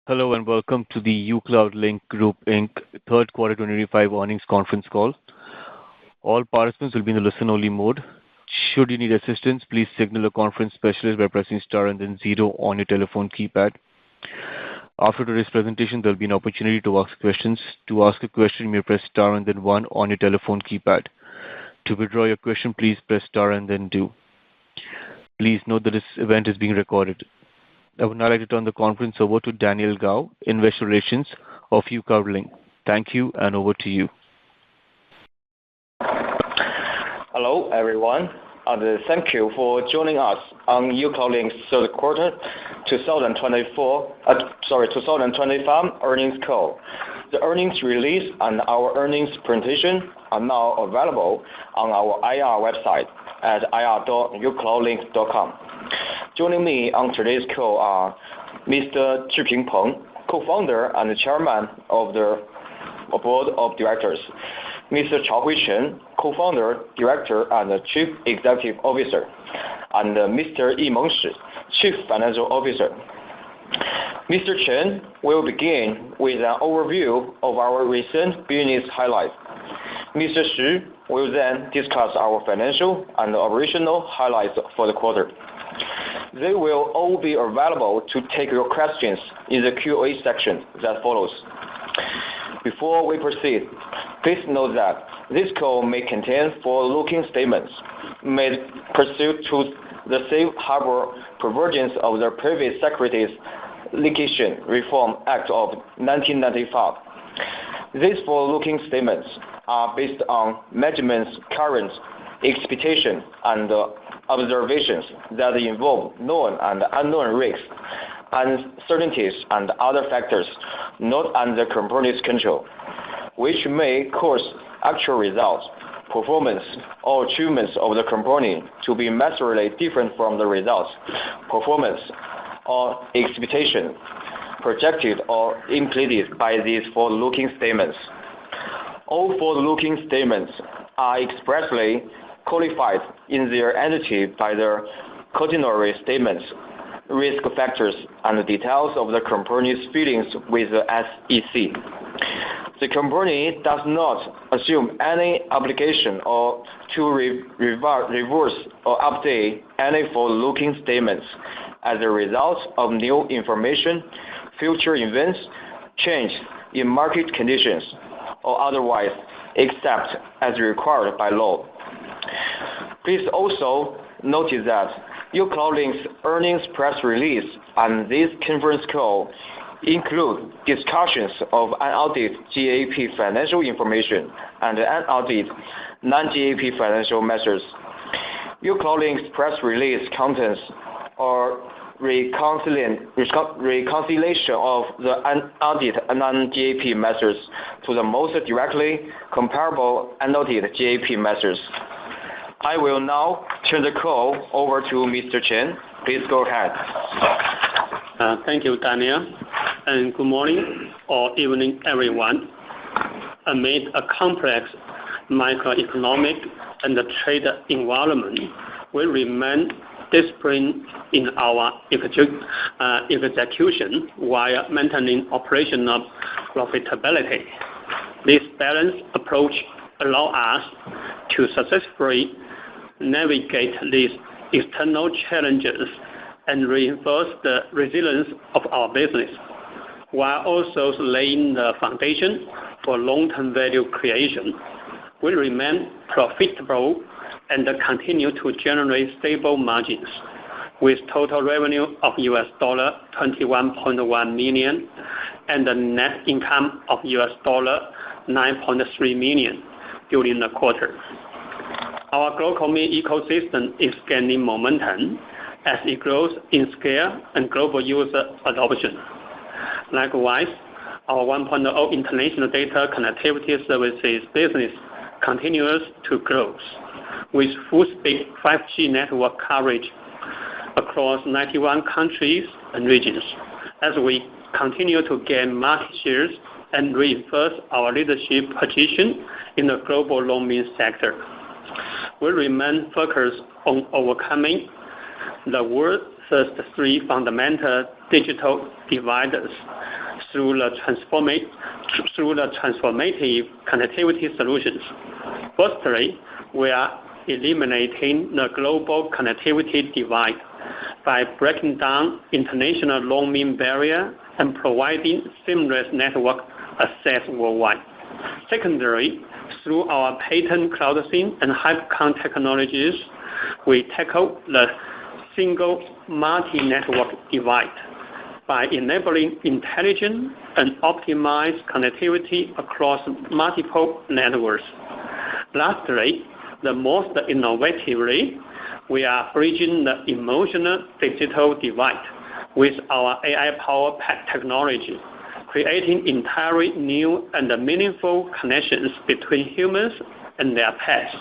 Hello and welcome to the uCloudlink Group Inc. third quarter 2025 earnings conference call. All participants will be in the listen-only mode. Should you need assistance, please signal a conference specialist by pressing star and then 0 on your telephone keypad. After today's presentation, there will be an opportunity to ask questions. To ask a question, you may press star and then 1 on your telephone keypad. To withdraw your question, please press star and then 2. Please note that this event is being recorded. I would now like to turn the conference over to Daniel Gao, Investor Relations of uCloudlink. Thank you, and over to you. Hello, everyone, and thank you for joining us on uCloudlink's third quarter 2025 earnings call. The earnings release and our earnings presentation are now available on our IR website at ir.ucloudlink.com. Joining me on today's call are Mr. Zhiping Peng, co-founder and chairman of the board of directors, Mr. Chaohui Chen, co-founder, director, and chief executive officer, and Mr. Yimeng Shi, chief financial officer. Mr. Chen will begin with an overview of our recent business highlights. Mr. Shi will then discuss our financial and operational highlights for the quarter. They will all be available to take your questions in the Q&A section that follows. Before we proceed, please note that this call may contain forward-looking statements made pursuant to the safe harbor provisions of the Private Securities Litigation Reform Act of 1995. These forward-looking statements are based on management's current expectations and observations that involve known and unknown risks, uncertainties, and other factors not under the company's control, which may cause actual results, performance, or achievements of the company to be materially different from the results, performance, or expectations projected or implied by these forward-looking statements. All forward-looking statements are expressly qualified in their entirety by their cautionary statements, risk factors, and the details of the company's filings with the SEC. The company does not assume any obligation to reverse or update any forward-looking statements as a result of new information, future events, change in market conditions, or otherwise, except as required by law. Please also notice that uCloudlink's earnings press release and this conference call include discussions of unaudited GAAP financial information and unaudited non-GAAP financial measures. uCloudlink's press release contains a reconciliation of the unaudited non-GAAP measures to the most directly comparable unaudited GAAP measures. I will now turn the call over to Mr. Chen. Please go ahead. Thank you, Daniel, and good morning or evening, everyone. Amid a complex microeconomic and trade environment, we remain disciplined in our execution while maintaining operational profitability. This balanced approach allows us to successfully navigate these external challenges and reinforce the resilience of our business, while also laying the foundation for long-term value creation. We remain profitable and continue to generate stable margins, with total revenue of $21.1 million and a net income of $9.3 million during the quarter. Our GlocalMe ecosystem is gaining momentum as it grows in scale and global user adoption. Likewise, our 1.0 international data connectivity services business continues to grow, with full-speed 5G network coverage across 91 countries and regions, as we continue to gain market shares and reinforce our leadership position in the global roaming sector. We remain focused on overcoming the world's first three fundamental digital dividers through the transformative connectivity solutions. Firstly, we are eliminating the global connectivity divide by breaking down international roaming barrier and providing seamless network access worldwide. Secondly, through our patent cloud SIM and HyperConn technologies, we tackle the single multi-network divide by enabling intelligent and optimized connectivity across multiple networks. Lastly, the most innovatively, we are bridging the emotional digital divide with our AI-powered pet technology, creating entirely new and meaningful connections between humans and their pets.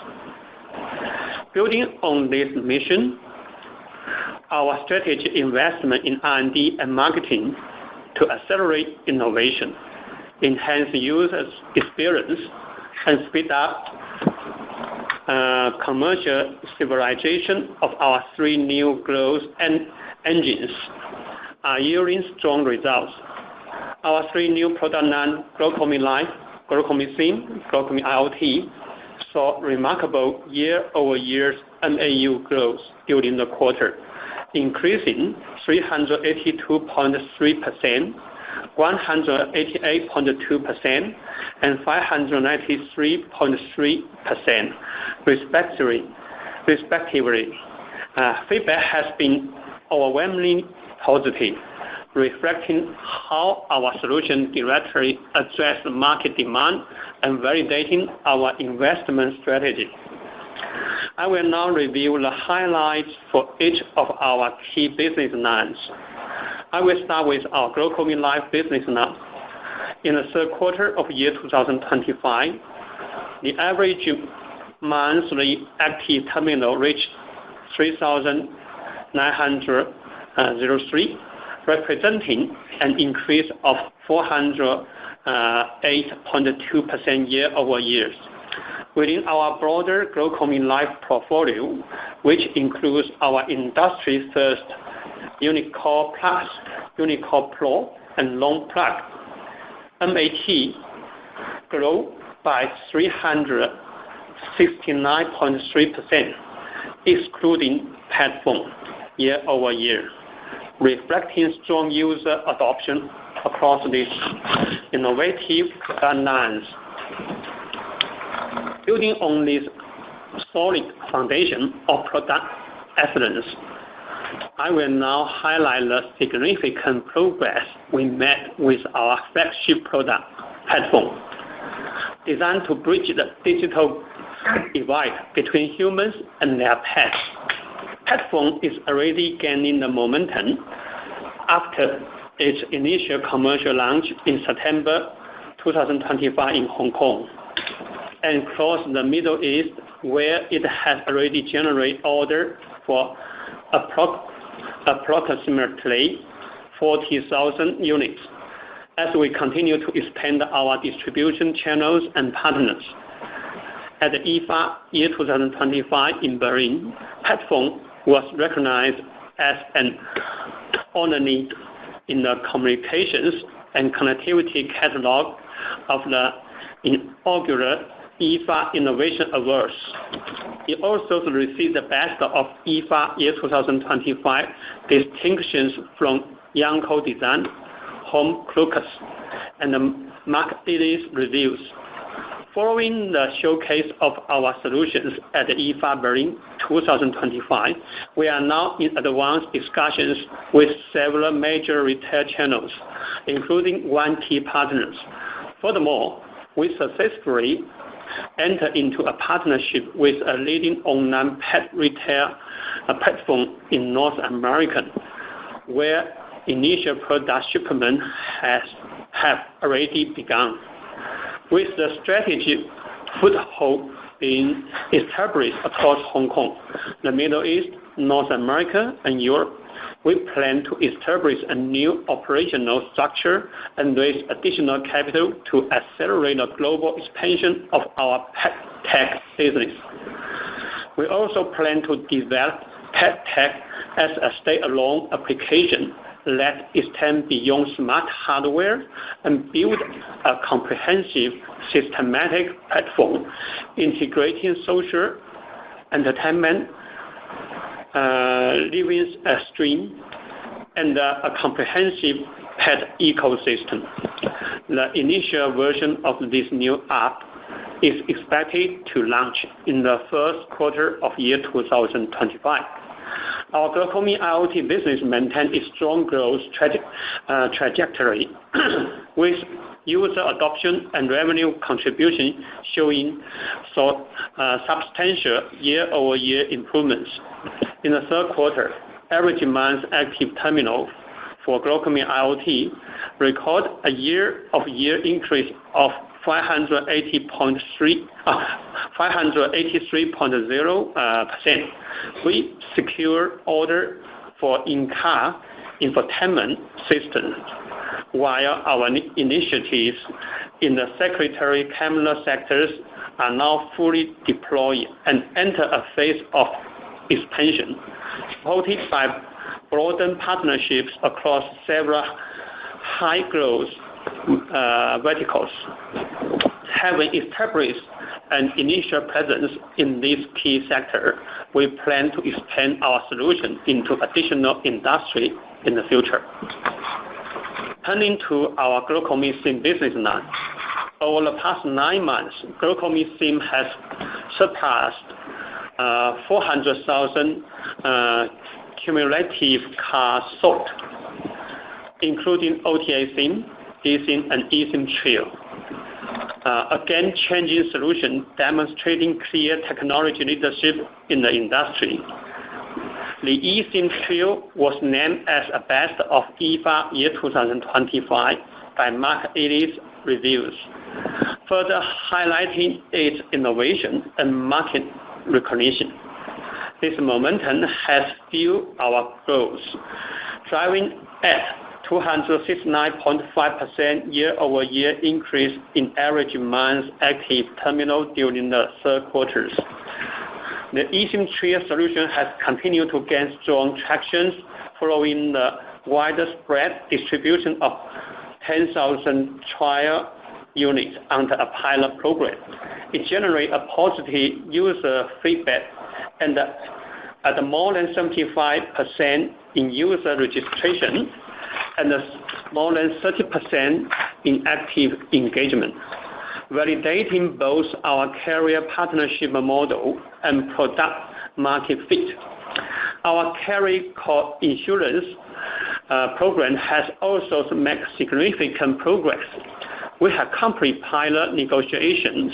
Building on this mission, our strategic investment in R&D and marketing to accelerate innovation, enhance users' experience, and speed up commercial civilization of our three new growth engines are yielding strong results. Our three new product lines, GlocalMe Life, GlocalMe SIM, GlocalMe IoT, saw remarkable year-over-year MAU growth during the quarter, increasing 382.3%, 188.2%, and 593.3%, respectively. Feedback has been overwhelmingly positive, reflecting how our solution directly address market demand and validating our investment strategy. I will now review the highlights for each of our key business lines. I will start with our GlocalMe Life business line. In the third quarter of year 2025, the average monthly active terminal reached 3,903, representing an increase of 408.2% year-over-year. Within our broader GlocalMe Life portfolio, which includes our industry-first UniCore Plus, UniCore Pro, and Long Plug, MAT grew by 369.3%, excluding pet phone, year-over-year, reflecting strong user adoption across these innovative product lines. Building on this solid foundation of product excellence, I will now highlight the significant progress we made with our flagship product, pet phone. Designed to bridge the digital divide between humans and their pets, pet phone is already gaining the momentum after its initial commercial launch in September 2025 in Hong Kong and across the Middle East, where it has already generated orders for approximately 40,000 units. As we continue to expand our distribution channels and partners. At the IFA year 2025 in Berlin, pet phone was recognized as an honor need in the communications and connectivity catalog of the inaugural IFA Innovation Awards. It also received the Best of IFA year 2025 distinctions from Yanko Design, Home Crocus, and the Mark Ellis Reviews. Following the showcase of our solutions at the IFA Berlin 2025, we are now in advanced discussions with several major retail channels, including one key partners. Furthermore, we successfully entered into a partnership with a leading online pet retail platform in North America, where initial product shipment have already begun. With the strategic foothold being established across Hong Kong, the Middle East, North America, and Europe, we plan to establish a new operational structure and raise additional capital to accelerate the global expansion of our pet tech business. We also plan to develop pet tech as a standalone application that extend beyond smart hardware and build a comprehensive, systematic platform integrating social, entertainment, living stream, and a comprehensive pet ecosystem. The initial version of this new app is expected to launch in the first quarter of year 2025. Our GlocalMe IoT business maintained its strong growth trajectory, with user adoption and revenue contribution showing substantial year-over-year improvements. In the third quarter, average monthly active terminal for GlocalMe IoT recorded a year-over-year increase of 583.0%. We secured order for in-car infotainment systems, while our initiatives in the secondary camera sectors are now fully deployed and enter a phase of expansion, supported by broadened partnerships across several high-growth verticals. Having established an initial presence in this key sector, we plan to expand our solution into additional industry in the future. Turning to our GlocalMe SIM business line, over the past 9 months, GlocalMe SIM has surpassed 400,000 cumulative cards sold, including OTA SIM, eSIM, and eSIM Trio. A game-changing solution demonstrating clear technology leadership in the industry. The eSIM Trio was named as a Best of IFA year 2025 by Mark Ellis Reviews, further highlighting its innovation and market recognition. This momentum has fueled our growth, driving at 269.5% year-over-year increase in average months active terminal during the third quarter. The eSIM Trio solution has continued to gain strong traction following the widespread distribution of 10,000 trial units under a pilot program. It generates a positive user feedback and at more than 75% in user registration and more than 30% in active engagement, validating both our carrier partnership model and product market fit. Our carrier insurance program has also made significant progress. We have completed pilot negotiations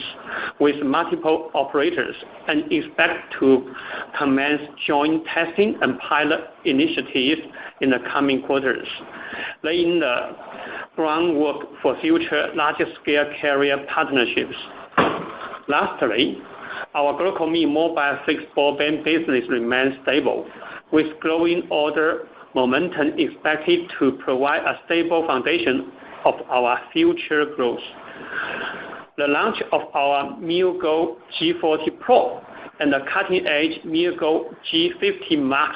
with multiple operators and expect to commence joint testing and pilot initiatives in the coming quarters, laying the groundwork for future larger-scale carrier partnerships. Lastly, our GlocalMe mobile fixed broadband business remains stable, with growing order momentum expected to provide a stable foundation of our future growth. The launch of our MeowGo G40 Pro and the cutting-edge MeowGo G50 Max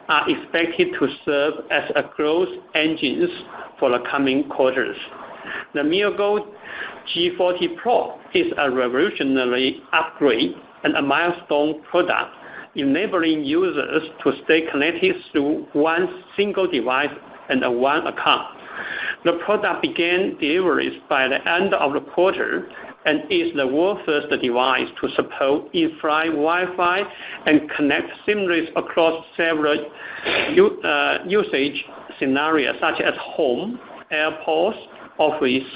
are expected to serve as a growth engines for the coming quarters. The MeowGo G40 Pro is a revolutionary upgrade and a milestone product, enabling users to stay connected through one single device and one account. The product began deliveries by the end of the quarter and is the world's first device to support in-flight Wi-Fi and connect seamlessly across several usage scenarios such as home, airports, office,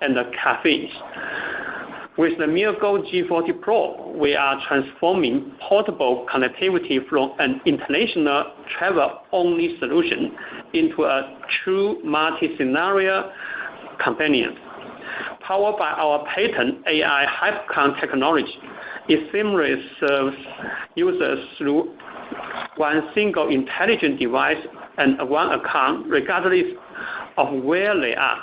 and cafes. With the MeowGo G40 Pro, we are transforming portable connectivity from an international travel-only solution into a true multi-scenario companion. Powered by our patent AI HyperCon technology, it seamlessly serves users through one single intelligent device and one account, regardless of where they are.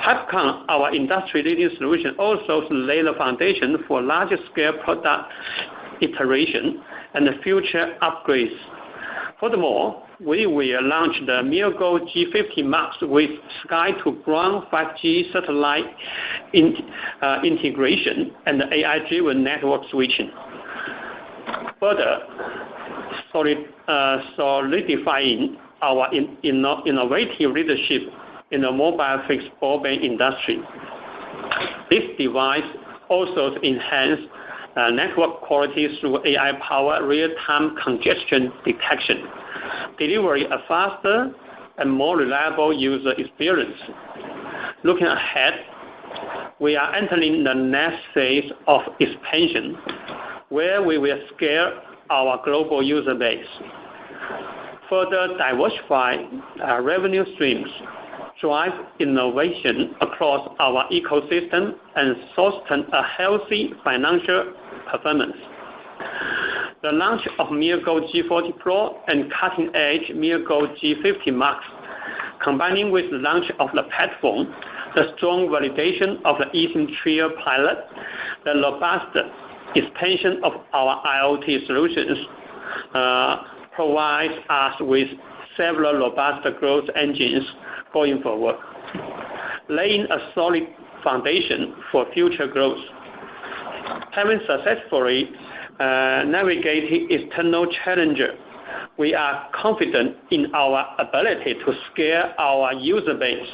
HyperCon, our industry-leading solution, also lays the foundation for larger-scale product iteration and future upgrades. Furthermore, we will launch the MeowGo G50 Max with sky-to-ground 5G satellite integration and AI-driven network switching, further solidifying our innovative leadership in the mobile fixed broadband industry. This device also enhances network quality through AI-powered real-time congestion detection, delivering a faster and more reliable user experience. Looking ahead, we are entering the next phase of expansion, where we will scale our global user base, further diversify revenue streams, drive innovation across our ecosystem, and sustain a healthy financial performance. The launch of MeowGo G40 Pro and cutting-edge MeowGo G50 Max, combining with the launch of the platform, the strong validation of the eSIM Trio pilot, the robust expansion of our IoT solutions, provides us with several robust growth engines going forward, laying a solid foundation for future growth. Having successfully navigated external challenges, we are confident in our ability to scale our user base,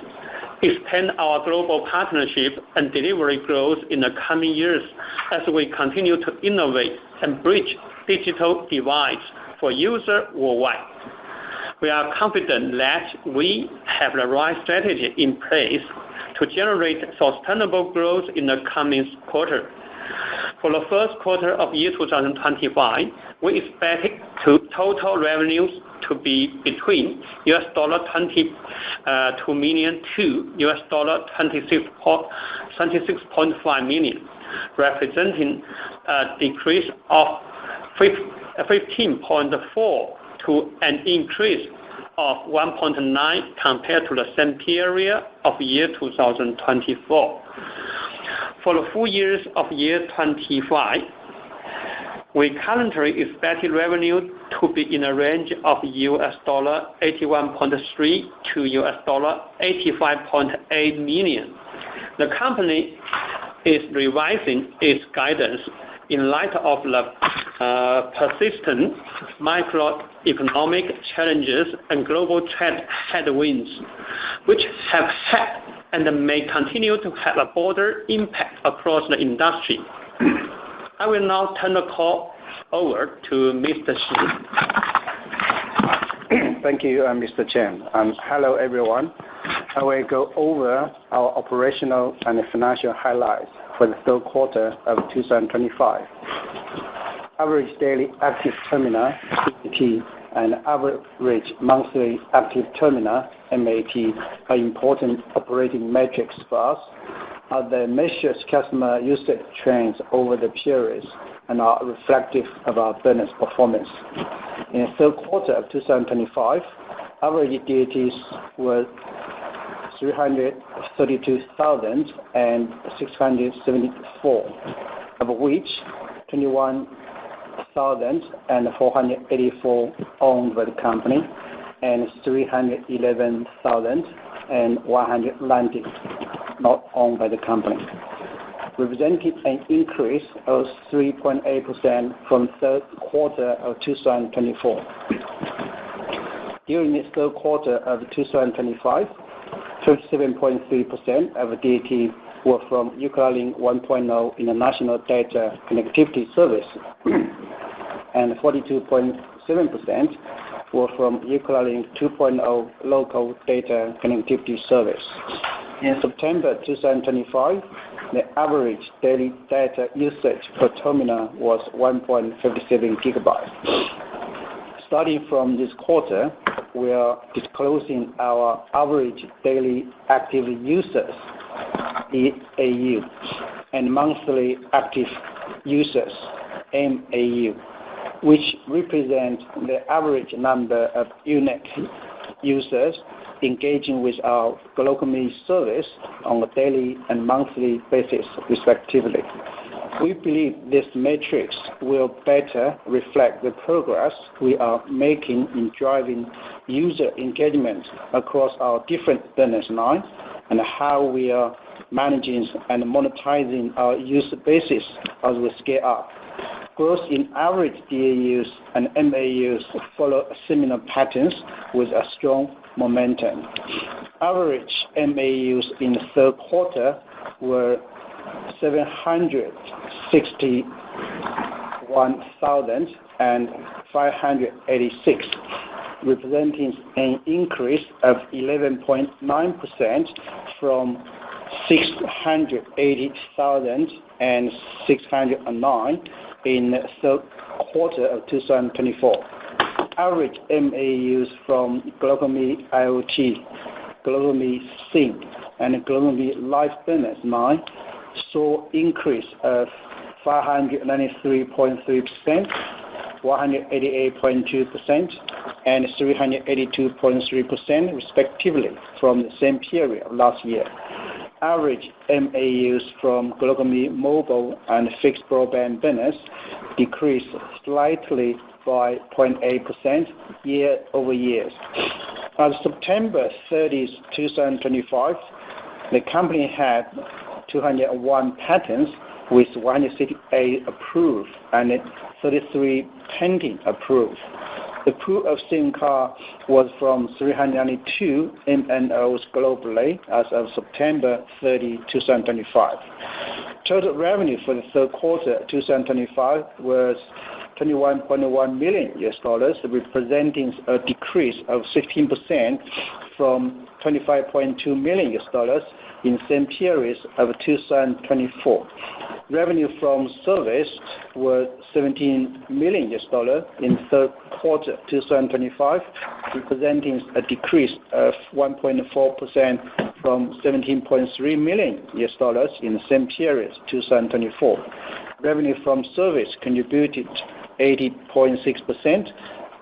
expand our global partnership, and deliver growth in the coming years as we continue to innovate and bridge digital divides for users worldwide. We are confident that we have the right strategy in place to generate sustainable growth in the coming quarter. For the first quarter of year 2025, we expect total revenues to be between $22 million to $26.5 million, representing a decrease of 15.4% to an increase of 1.9% compared to the same period of year 2024. For the full years of year 2025, we currently expect revenue to be in a range of $81.3 to $85.8 million. The company is revising its guidance in light of the persistent macroeconomic challenges and global trade headwinds, which have had and may continue to have a broader impact across the industry. I will now turn the call over to Mr. Shi. Thank you, Mr. Chen. Hello, everyone. I will go over our operational and financial highlights for the third quarter of 2025. Average daily active terminal (AT) and average monthly active terminal (MAT) are important operating metrics for us, as they measure customer usage trends over the periods and are reflective of our business performance. In the third quarter of 2025, average DATs were 332,674, of which 21,484 owned by the company and 311,190 not owned by the company, representing an increase of 3.8% from the third quarter of 2024. During the third quarter of 2025, 27.3% of DAT were from uCloudlink 1.0 International Data Connectivity Service, and 42.7% were from uCloudlink 2.0 Local Data Connectivity Service. In September 2025, the average daily data usage per terminal was 1.57 gigabytes. Starting from this quarter, we are disclosing our average daily active users (DAU) and monthly active users (MAU), which represent the average number of unique users engaging with our GlocalMe service on a daily and monthly basis, respectively. We believe this matrix will better reflect the progress we are making in driving user engagement across our different business lines and how we are managing and monetizing our user bases as we scale up. Growth in average DAUs and MAUs follow similar patterns with a strong momentum. Average MAUs in the third quarter were 761,586, representing an increase of 11.9% from 680,609 in the third quarter of 2024. Average MAUs from GlocalMe IoT, GlocalMe Sync, and GlocalMe Live business line saw increase of 593.3%, 188.2%, and 382.3% respectively from the same period of last year. Average MAUs from GlocalMe Mobile and fixed broadband business decreased slightly by 0.8% year-over-year. As of September 30, 2025, the company had 201 patents with 168 approved and 33 pending approved. The pool of SIM card was from 392 MNOs globally as of September 30, 2025. Total revenue for the third quarter 2025 was $21.1 million, representing a decrease of 16% from $25.2 million in the same period of 2024. Revenue from service was $17 million in the third quarter 2025, representing a decrease of 1.4% from $17.3 million in the same period 2024. Revenue from service contributed 80.6%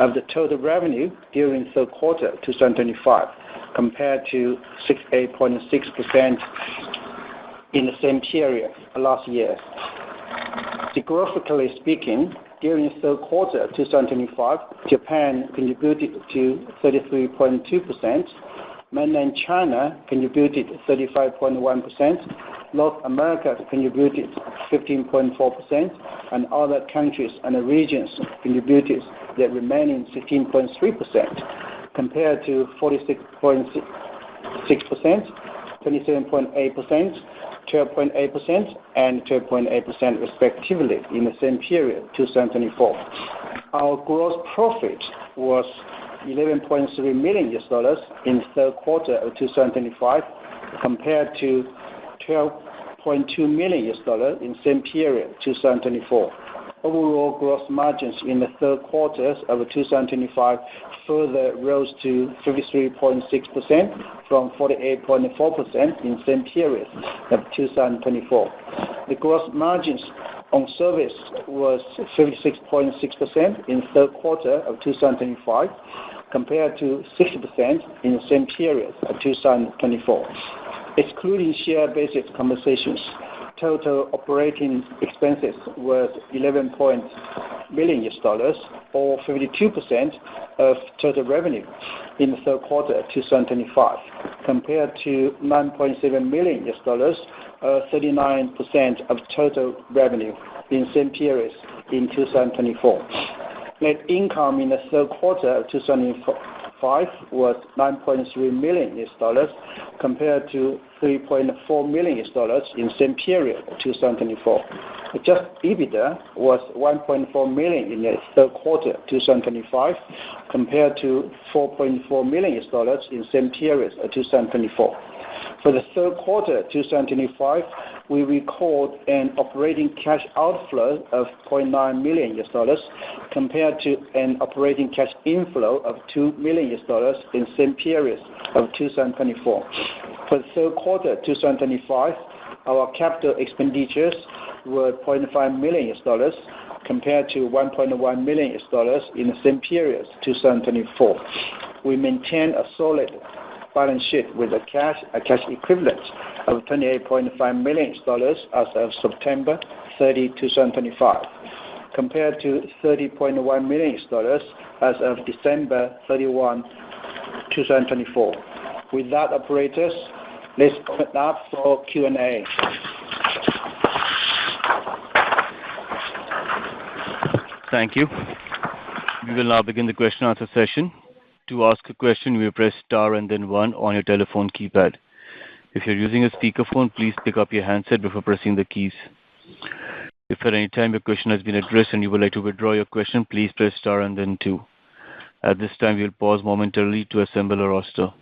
of the total revenue during the third quarter 2025, compared to 68.6% in the same period last year. Geographically speaking, during the third quarter 2025, Japan contributed to 33.2%, mainland China contributed 35.1%, North America contributed 15.4%, and other countries and regions contributed the remaining 16.3%, compared to 46.6%, 27.8%, 12.8%, and 12.8% respectively in the same period 2024. Our gross profit was $11.3 million in the third quarter of 2025, compared to $12.2 million in the same period 2024. Overall gross margins in the third quarter of 2025 further rose to 53.6% from 48.4% in the same period of 2024. The gross margins on service was 56.6% in the third quarter of 2025, compared to 60% in the same period of 2024. Excluding share-based compensations, total operating expenses was $11 million, or 52% of total revenue in the third quarter of 2025, compared to $9.7 million, or 39% of total revenue in the same period in 2024. Net income in the third quarter of 2025 was $9.3 million, compared to $3.4 million in the same period of 2024. Adjusted EBITDA was $1.4 million in the third quarter of 2025, compared to $4.4 million in the same period of 2024. For the third quarter of 2025, we record an operating cash outflow of $0.9 million, compared to an operating cash inflow of $2 million in the same period of 2024. For the third quarter of 2025, our capital expenditures were $0.5 million, compared to $1.1 million in the same period 2024. We maintain a solid balance sheet with a cash equivalent of $28.5 million as of September 30, 2025, compared to $30.1 million as of December 31, 2024. With that, operators, let's open up for Q&A. Thank you. We will now begin the question and answer session. To ask a question, you may press star and then 1 on your telephone keypad. If you're using a speakerphone, please pick up your handset before pressing the keys. If at any time your question has been addressed and you would like to withdraw your question, please press star and then 2. At this time, we will pause momentarily to assemble a roster.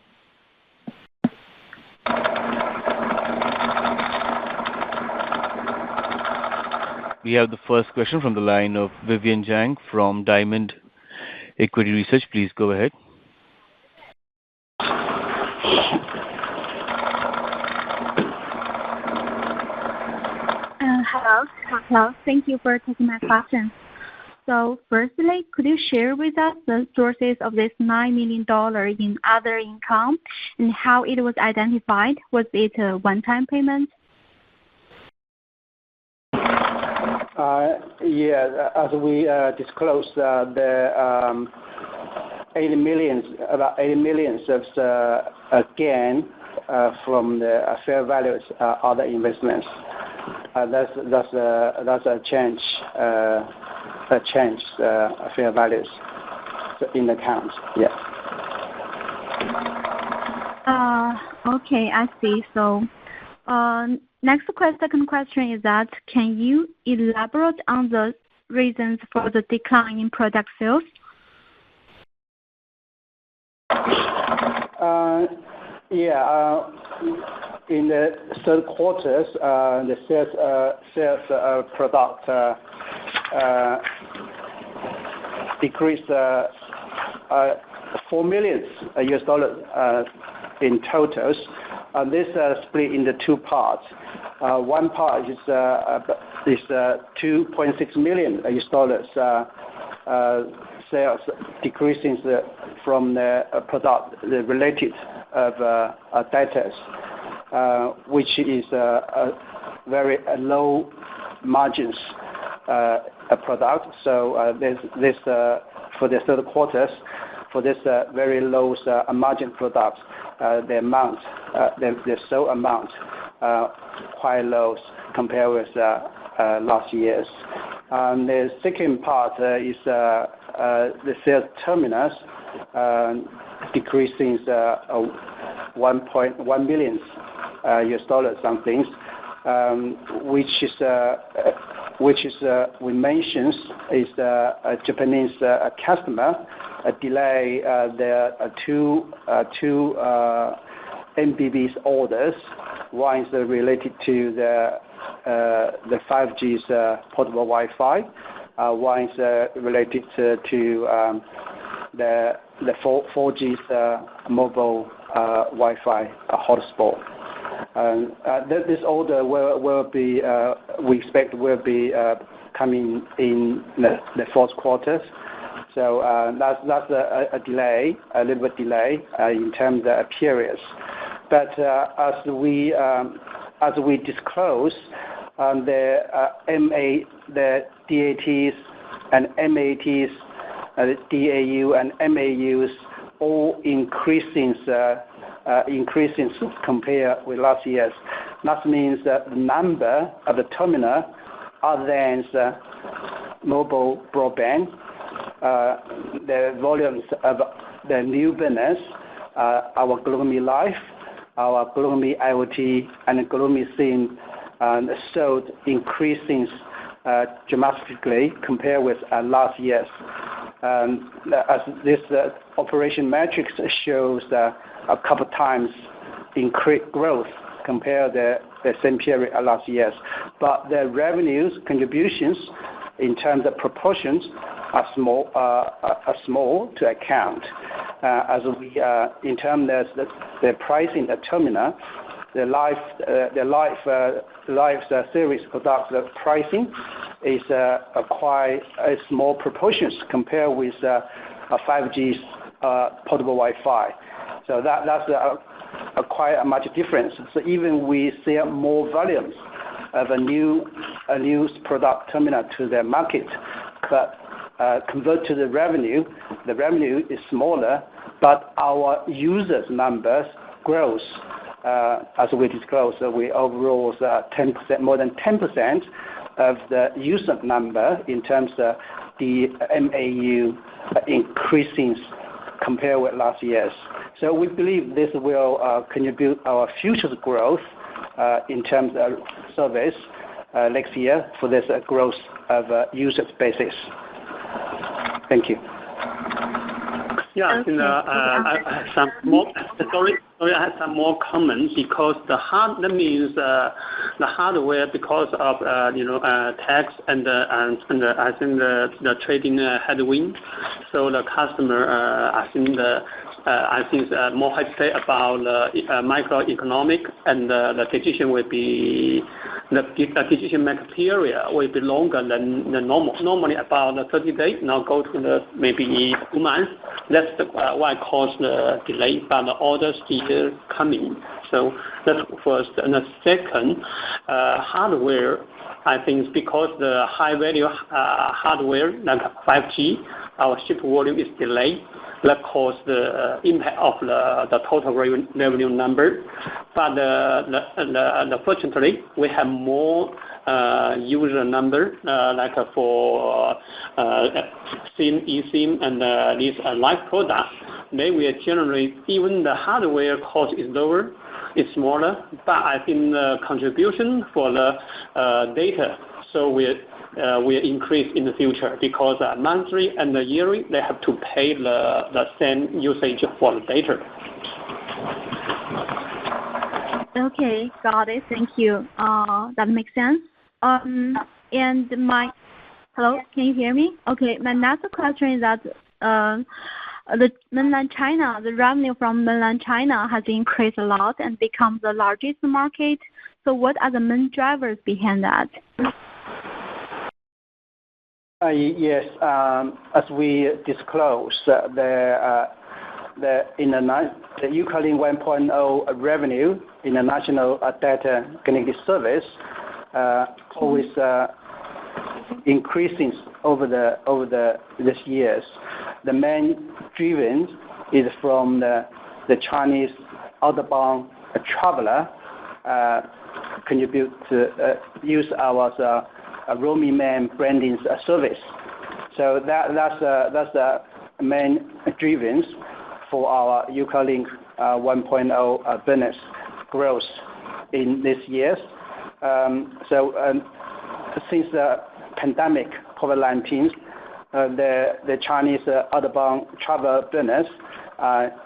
We have the first question from the line of Vivian Zhang from Diamond Equity Research. Please go ahead. Hello. Thank you for taking my question. So firstly, could you share with us the sources of this $9 million in other income and how it was identified? Was it a one-time payment? Yeah, as we disclosed, the about $80 million of gain from the fair values other investments. That's a change fair values in the accounts. Yeah. Okay, I see. So, second question is that can you elaborate on the reasons for the decline in product sales? In the third quarters, the sales product decreased $4 million in totals. This split into two parts. One part is $2.6 million sales decreasing from the product related of data, which is a very low margins product. So this for the third quarters, for this very low margin product, the sale amount quite low compared with last year's. The second part is the sales terminals decreasing $1.1 million something, which we mentioned is a Japanese customer delay the two MBB's orders. One is related to the 5G's portable Wi-Fi. One is related to the 4G's mobile Wi-Fi hotspot. This order will be we expect will be coming in the fourth quarter. So that's a delay, a little bit delay in terms of periods. But as we disclose, the DATs and MATs, DAU and MAUs all increasing compared with last year's. That means that the number of the terminal other than mobile broadband, the volumes of the new business, our GlocalMe Life, our GlocalMe IoT, and GlocalMe SIM sold increasing dramatically compared with last year's. As this operation metrics shows a couple times increased growth compared to the same period last year's. But the revenues contributions in terms of proportions are small to account. As we in terms of the pricing the terminal, the life series product the pricing is quite a small proportions compared with 5G's portable Wi-Fi. So that's quite a much difference. So even we see more volumes of a new product terminal to the market, but convert to the revenue is smaller, but our users numbers grows as we disclose. So we overall 10%, more than 10% of the user number in terms of the MAU increasing compared with last year's. So we believe this will contribute our future growth in terms of service next year for this growth of user basis. Thank you. Yeah, Okay. I have some more. Sorry, I have some more comments because that means the hardware because of tax and I think the trading headwind. So the customer I think more hesitate about microeconomic, and the decision will be the decision making period will be longer than normal. Normally about 30 days, now go to maybe 2 months. That's why cause the delay, but the orders still coming. So that's first. And the second, hardware, I think because the high value hardware like 5G, our ship volume is delayed. That cause the impact of the total revenue number. But fortunately, we have more user number like for SIM, eSIM, and these live products. They will generate, even the hardware cost is lower, it's smaller, but I think the contribution for the data so will increase in the future because monthly and yearly they have to pay the same usage for the data. Okay, got it. Thank you. That makes sense. And hello, can you hear me? Okay, my next question is that the mainland China, the revenue from mainland China has increased a lot and become the largest market. So what are the main drivers behind that? Yes, as we disclose, the uCloudlink 1.0 revenue in the national data connectivity service always increasing over this years. The main driven is from the Chinese outbound traveler contribute to use our Roamingman branding service. So that's the main drivers for our uCloudlink 1.0 business growth in this year. Since the pandemic COVID-19, the Chinese outbound travel business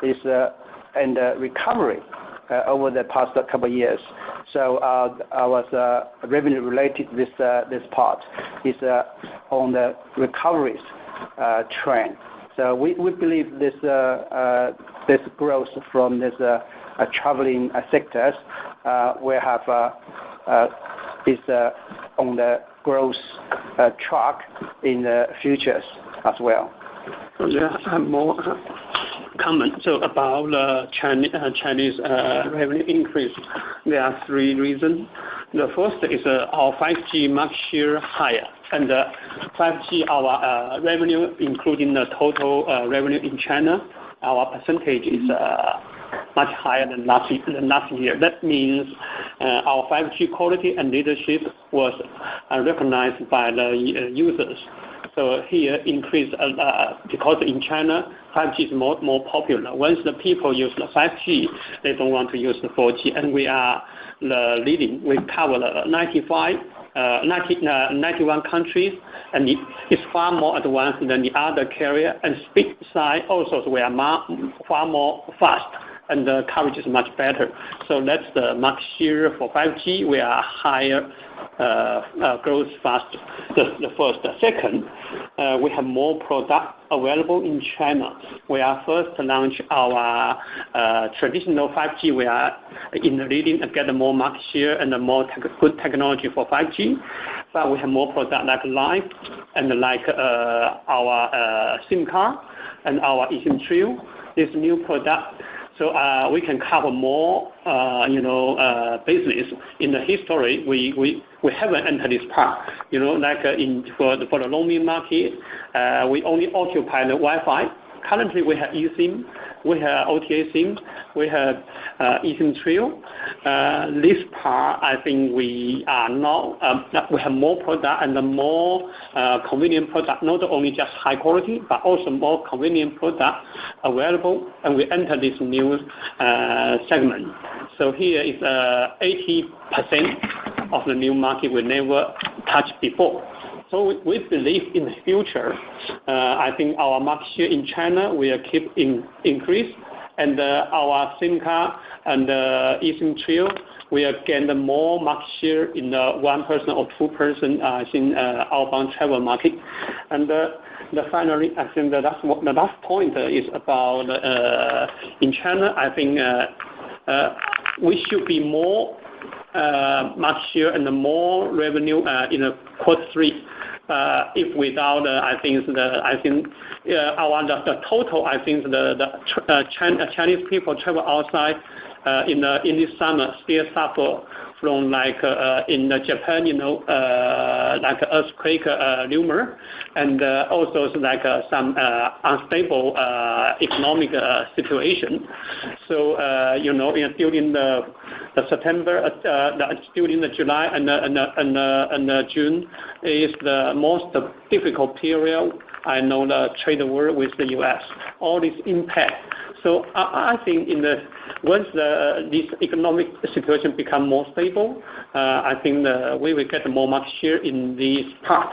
is in the recovery over the past couple of years. So our revenue related to this part is on the recovery trend. So we believe this growth from this traveling sectors will have is on the growth track in the futures as well. So yeah, I have more comment. So about Chinese revenue increase, there are 3 reasons. The first is our 5G market share higher, and 5G our revenue, including the total revenue in China, our percentage is much higher than last year. That means our 5G quality and leadership was recognized by the users. So here increase because in China 5G is more popular. Once the people use the 5G, they don't want to use the 4G, and we are the leading. We cover 91 countries, and it's far more advanced than the other carrier. And speed side also, so we are far more fast, and the coverage is much better. So that's the market share for 5G. We are higher, grows faster. That's the first. The second, we have more product available in China. We are first to launch our traditional 5G. We are in the leading and get more market share and more good technology for 5G. But we have more product like Live and like our SIM card and our eSIM Trio. This new product So we can cover more, business. In the history, we haven't entered this part. Like for the roaming market, we only occupy the Wi-Fi. Currently, we have eSIM, we have OTA SIM, we have eSIM Trio. This part, I think we are now, we have more product and the more convenient product, not only just high quality, but also more convenient product available, and we enter this new segment. So here is 80% of the new market we never touched before. So we believe in the future, I think our market share in China will keep increase, and our SIM card and eSIM Trio will gain the more market share in the 1% or 2% in outbound travel market. And finally, I think the last point is about in China. I think we should be more market share and more revenue in quarter 3. If without, I think the total, I think the Chinese people travel outside in this summer still suffer from like in Japan, like earthquake rumor, and also like some unstable economic situation. So during the September, during the July and June is the most difficult period. I know the trade war with the U.S. All this impact. So I think once this economic situation become more stable, I think we will get more market share in this part.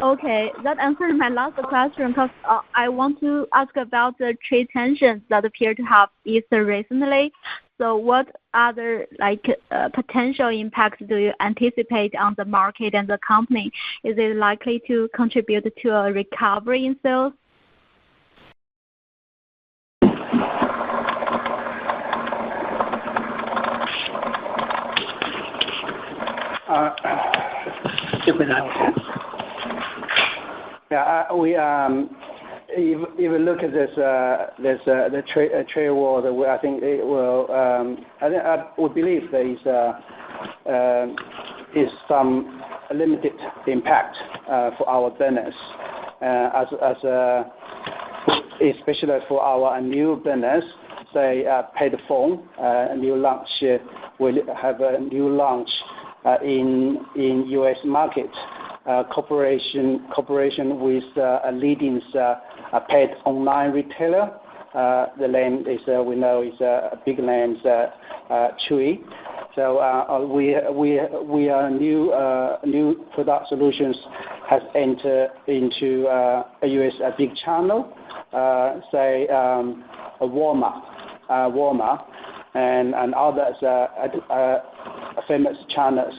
Okay, that answered my last question because I want to ask about the trade tensions that appear to have eased recently. So what other potential impacts do you anticipate on the market and the company? Is it likely to contribute to a recovery in sales? If we look at the trade war, I think it will. We believe there is some limited impact for our business, especially for our new business. Say paid phone, new launch. We'll have a new launch in U.S. market. Cooperation with a leading paid online retailer. The name is we know is a big name, Tsui. So we are new product solutions has entered into a U.S. big channel, say Walmart, and others famous channels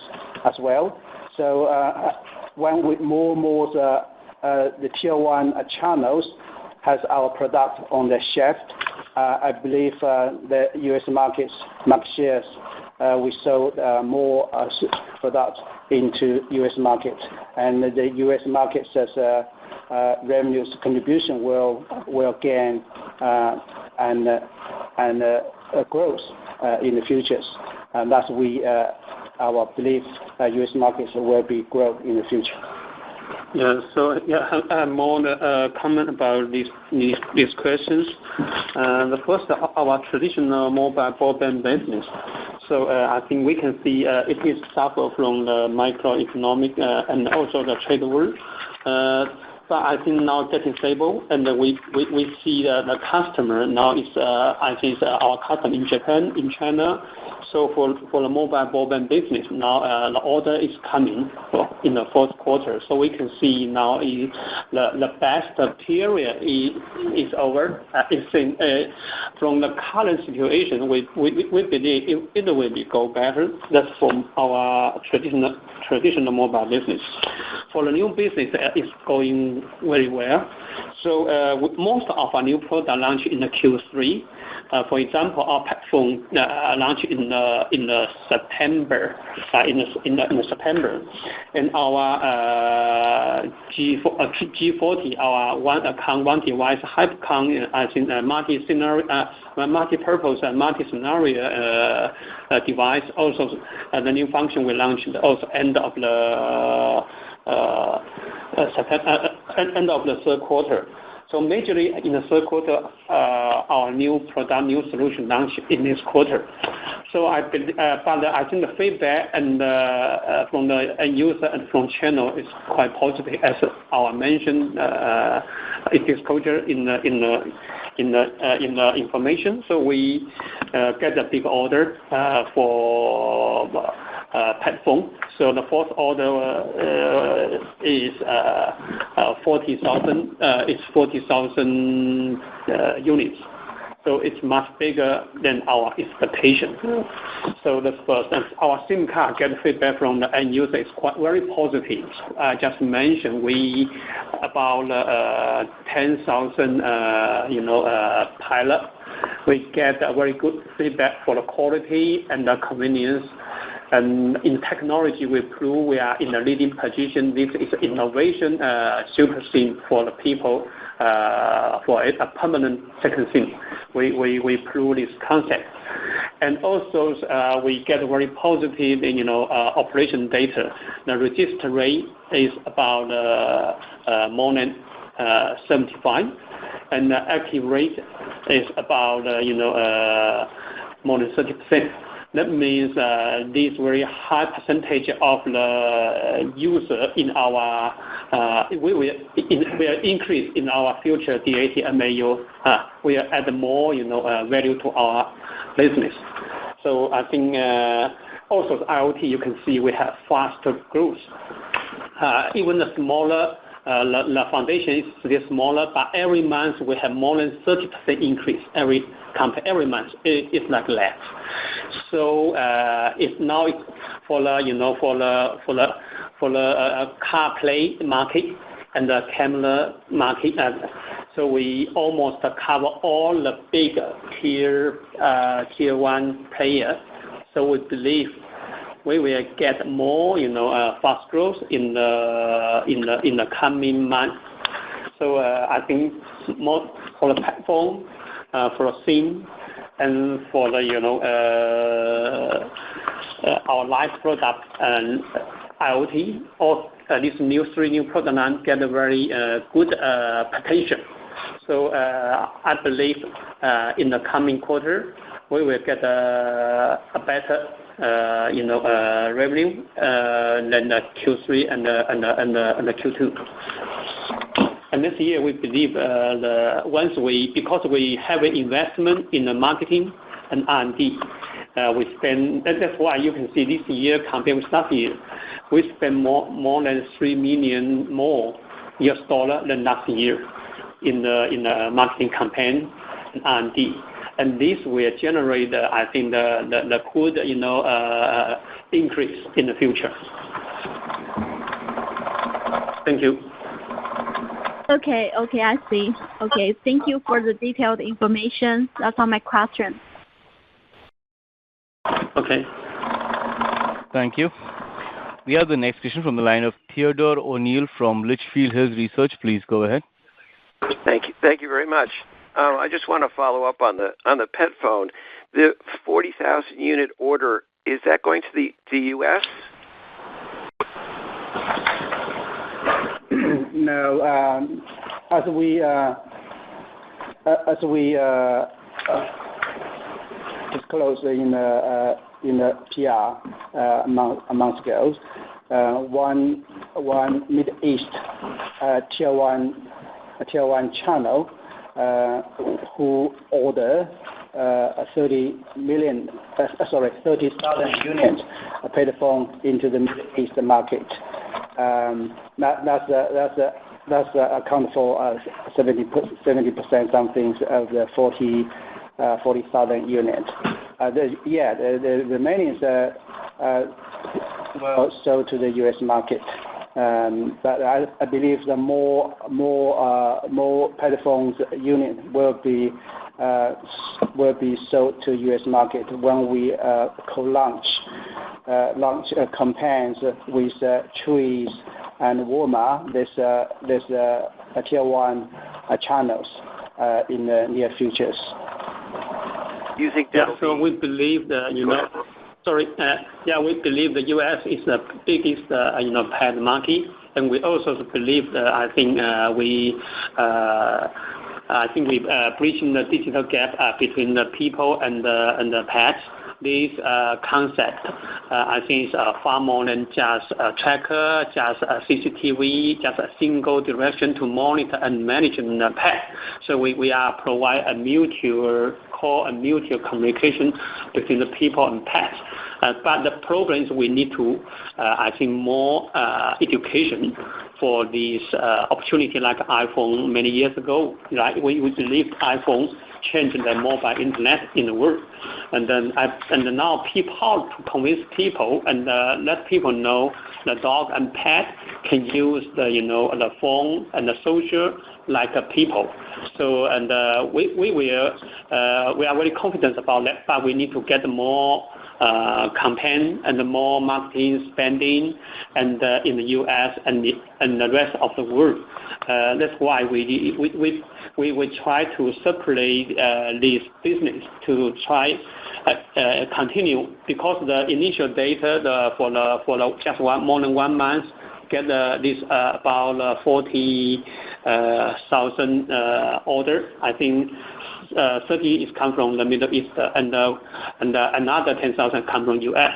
as well. So when with more the tier 1 channels has our product on the shelf, I believe the U.S. market shares we sold more products into U.S. market, and the U.S. market says revenues contribution will gain and growth in the futures, and that's our belief that U.S. markets will be grow in the future. Yeah. So I have more comment about these questions. The first, our traditional mobile broadband business. So I think we can see it is suffer from the microeconomic and also the trade war. But I think now getting stable, and we see the customer now is I think our customer in Japan, in China. So for the mobile broadband business now the order is coming in the fourth quarter. So we can see now the best period is over. From the current situation, we believe it will go better. That's from our traditional mobile business. For the new business, it's going doing very well. So most of our new product launch in the Q3. For example, our pet phone launched in September. September, and our G40, our one account, one device, HyperCon, I think multi-purpose and multi-scenario device. Also, the new function we launched also end of the third quarter. So majorly in the third quarter, our new product, new solution launched in this quarter. So I think the feedback and from the end user and from channel is quite positive, as our mentioned disclosure in the information. So we get a big order for pet phone. So the fourth order is 40,000. It's 40,000 units. So it's much bigger than our expectation. So that's first. And our SIM card get feedback from the end user is quite very positive. I just mentioned we about 10,000 pilot. We get a very good feedback for the quality and the convenience. And in technology, we prove we are in a leading position. This is innovation super SIM for the people for a permanent second SIM. We prove this concept. And also, we get very positive, operation data. The register rate is about more than 75, and the active rate is about more than 30%. That means this very high percentage of the user in our we will increase in our future DAT MAU. We will add more value to our business. So I think also the IoT, you can see we have faster growth. Even the smaller the foundation is still smaller, but every month we have more than 30% increase every month. It's like that. So it's now for the car play market and the camera market. So we almost cover all the big tier 1 players. So we believe we will get more, fast growth in the coming months. So I think more for the platform, for the SIM, and for the our live product and IoT, all these three new product lines get a very good potential. So I believe in the coming quarter we will get a better revenue than the Q3 and the Q2. And this year we believe because we have an investment in the marketing and R&D, we spend. That's why you can see this year compared with last year, we spend more than $3 million more than last year in the marketing campaign and R&D. And this will generate, I think, the good, increase in the future. Thank you. Okay, I see. Okay, thank you for the detailed information. That's all my questions. Okay. Thank you. We have the next question from the line of Theodore O'Neill from Litchfield Hills Research. Please go ahead. Thank you very much. I just want to follow up on the pet phone. The 40,000 unit order, is that going to the U.S.? No, as we disclosed in the PR a month ago, one Middle East tier one channel who order 30,000 units paid phone into the Middle East market. That's account for 70% something of the 40,000 units. The remaining is well sold to the U.S. market. But I believe the more Pediphones unit will be sold to U.S. market when we launch campaigns with Chewy and Walmart. There's tier 1 channels in the near futures. Do you think that? So we believe that we believe the U.S. is the biggest pet market, and we also believe that I think we bridging the digital gap between the people and the pets. This concept, I think, is far more than just a tracker, just a CCTV, just a single direction to monitor and manage the pet. So we are provide a mutual communication between the people and pets. But the problem is we need to, I think, more education for this opportunity like iPhone many years ago. Right? We believe iPhone changed the mobile internet in the world, and now people to convince people and let people know the dog and pet can use the phone and the social like people. So we are very confident about that, but we need to get more campaign and more marketing spending and in the U.S. and the rest of the world. That's why we try to separate this business to try continue, because the initial data for just more than 1 month get this about 40,000 order. I think 30 is come from the Middle East and another 10,000 come from U.S.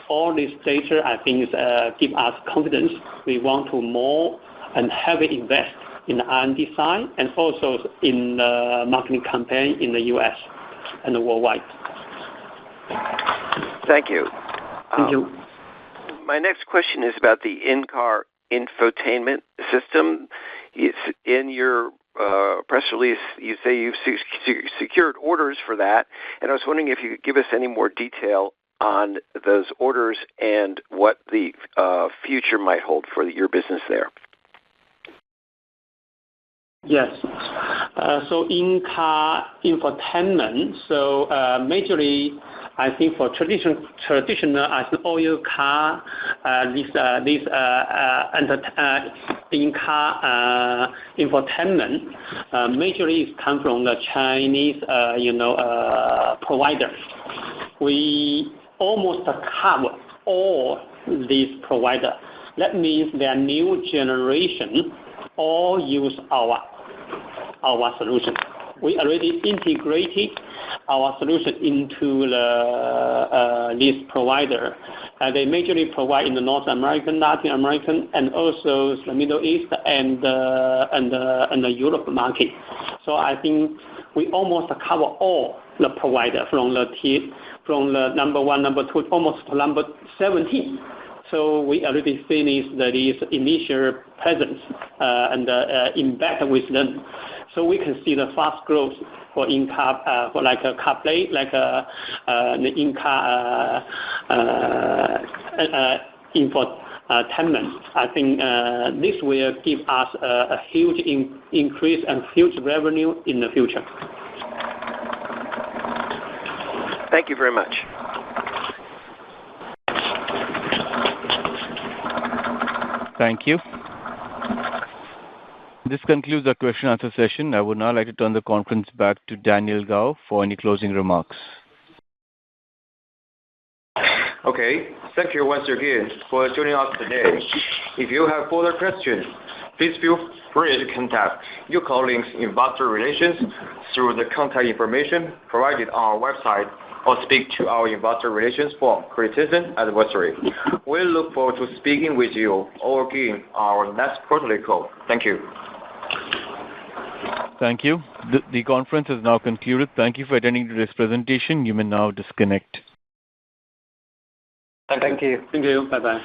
All this data I think give us confidence. We want to more and heavily invest in the R&D side and also in the marketing campaign in the U.S. and worldwide. Thank you. Thank you. My next question is about the in-car infotainment system. In your press release, you say you've secured orders for that, and I was wondering if you could give us any more detail on those orders and what the future might hold for your business there. Yes. So in-car infotainment, so majorly, I think for traditional as an oil car, this in-car infotainment majorly is come from the Chinese provider. We almost cover all these providers. That means their new generation all use our solution. We already integrated our solution into this provider. They majorly provide in the North American, Latin American, and also the Middle East and the Europe market. So I think we almost cover all the provider from the number 1, number 2, almost to number 17. So we already finished this initial presence and impact with them. So we can see the fast growth for in-car, for like a CarPlay, like the in-car infotainment. I think this will give us a huge increase and huge revenue in the future. Thank you very much. Thank you. This concludes our question and answer session. I would now like to turn the conference back to Daniel Gao for any closing remarks. Okay. Thank you once again for joining us today. If you have further questions, please feel free to contact uCloudlink's Investor Relations through the contact information provided on our website or speak to our Investor Relations for criticism advisory. We look forward to speaking with you all again on our next quarterly call. Thank you. Thank you. The conference is now concluded. Thank you for attending today's presentation. You may now disconnect. Thank you. Thank you. Bye-bye.